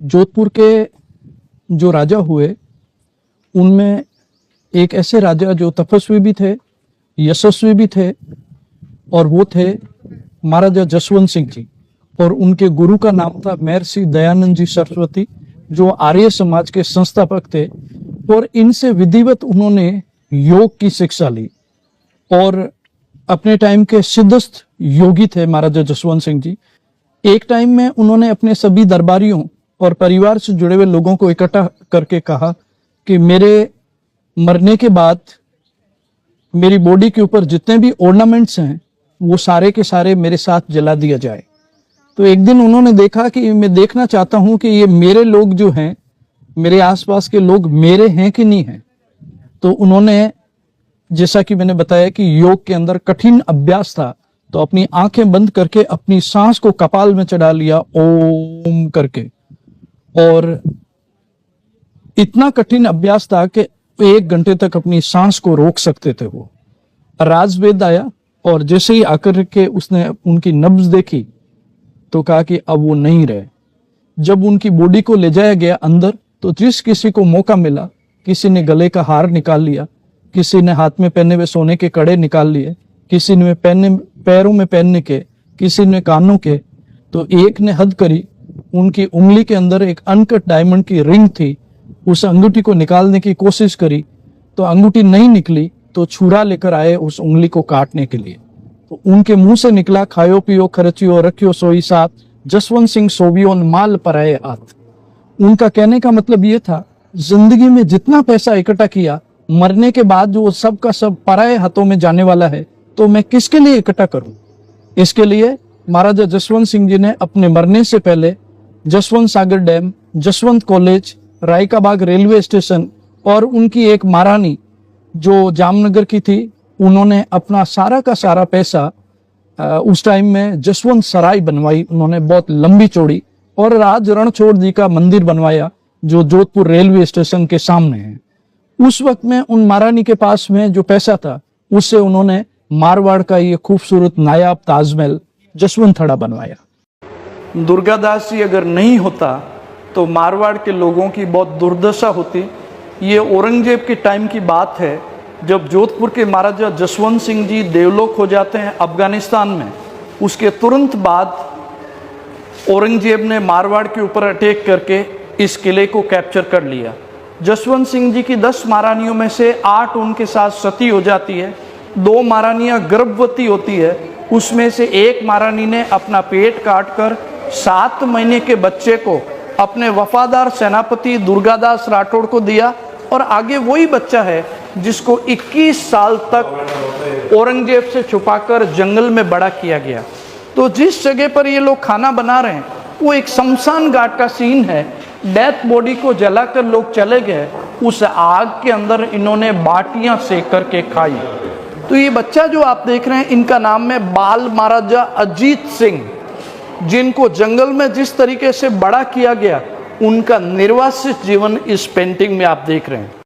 जोधपुर के जो राजा हुए उनमें एक ऐसे राजा जो तपस्वी भी थे, यशस्वी भी थे, और वो थे महाराजा जसवंत सिंह जी। और उनके गुरु का नाम था महर्षि दयानंद जी सरस्वती, जो आर्य समाज के संस्थापक थे। और इनसे विधिवत उन्होंने योग की शिक्षा ली और अपने टाइम के सिद्धस्थ योगी थे महाराजा जसवंत सिंह जी। एक टाइम में उन्होंने अपने सभी दरबारियों और परिवार से जुड़े हुए लोगों को इकट्ठा करके कहा कि मेरे मरने के बाद मेरी बॉडी के ऊपर जितने भी ऑर्नामेंट्स हैं वो सारे के सारे मेरे साथ जला दिया जाए। तो एक दिन उन्होंने देखा कि मैं देखना चाहता हूं कि ये मेरे लोग जो हैं, मेरे आसपास के लोग मेरे हैं कि नहीं हैं। तो उन्होंने, जैसा कि मैंने बताया कि योग के अंदर कठिन अभ्यास था, तो अपनी आंखें बंद करके अपनी सांस को कपाल में चढ़ा लिया ओम करके। और इतना कठिन अभ्यास था कि 1 घंटे तक अपनी सांस को रोक सकते थे वो। राजवेद आया और जैसे ही आकर के उसने उनकी नब्ज देखी तो कहा कि अब वो नहीं रहे। जब उनकी बॉडी को ले जाया गया अंदर, तो जिस किसी को मौका मिला, किसी ने गले का हार निकाल लिया, किसी ने हाथ में पहने हुए सोने के कड़े निकाल लिए, किसी ने पैरों में पहनने के, किसी ने कानों के। तो एक ने हद करी, उनकी उंगली के अंदर एक अनकट डायमंड की रिंग थी, उस अंगूठी को निकालने की कोशिश करी तो अंगूठी नहीं निकली, तो छुरा लेकर आए उस उंगली को काटने के लिए। तो उनके मुंह से निकला, खायो पियो खर्चियो रखियो सोई साथ, जसवंत सिंह सोवियो माल पराए हाथ। उनका कहने का मतलब ये था, जिंदगी में जितना पैसा इकट्ठा किया, मरने के बाद जो सब का सब पराए हाथों में जाने वाला है, तो मैं किसके लिए इकट्ठा करूं। इसके लिए महाराजा जसवंत सिंह जी ने अपने मरने से पहले जसवंत सागर डैम, जसवंत कॉलेज, राय का बाग रेलवे स्टेशन और उनकी एक महारानी जो जामनगर की थी, उन्होंने अपना सारा का सारा पैसा उस टाइम में जसवंत सराय बनवाई उन्होंने, बहुत लंबी चौड़ी, और राज रणछोड़ जी का मंदिर बनवाया जो जोधपुर रेलवे स्टेशन के सामने है। उस वक्त में उन महारानी के पास में जो पैसा था, उससे उन्होंने मारवाड़ का ये खूबसूरत नायाब ताजमहल जसवंतथड़ा बनवाया। दुर्गादास जी अगर नहीं होता तो मारवाड़ के लोगों की बहुत दुर्दशा होती। ये औरंगजेब के टाइम की बात है, जब जोधपुर के महाराजा जसवंत सिंह जी देवलोक हो जाते हैं अफगानिस्तान में। उसके तुरंत बाद औरंगजेब ने मारवाड़ के ऊपर अटैक करके इस किले को कैप्चर कर लिया। जसवंत सिंह जी की 10 महारानियों में से 8 उनके साथ सती हो जाती है, 2 महारानियां गर्भवती होती है। उसमें से एक महारानी ने अपना पेट काटकर 7 महीने के बच्चे को अपने वफादार सेनापति दुर्गादास राठौड़ को दिया, और आगे वही बच्चा है जिसको 21 साल तक औरंगजेब से छुपाकर जंगल में बड़ा किया गया। तो जिस जगह पर ये लोग खाना बना रहे हैं वो एक शमशान घाट का सीन है। डेथ बॉडी को जलाकर लोग चले गए, उस आग के अंदर इन्होंने बाटियां सेक करके खाई। तो ये बच्चा जो आप देख रहे हैं, इनका नाम है बाल महाराजा अजीत सिंह, जिनको जंगल में जिस तरीके से बड़ा किया गया, उनका निर्वासित जीवन इस पेंटिंग में आप देख रहे हैं।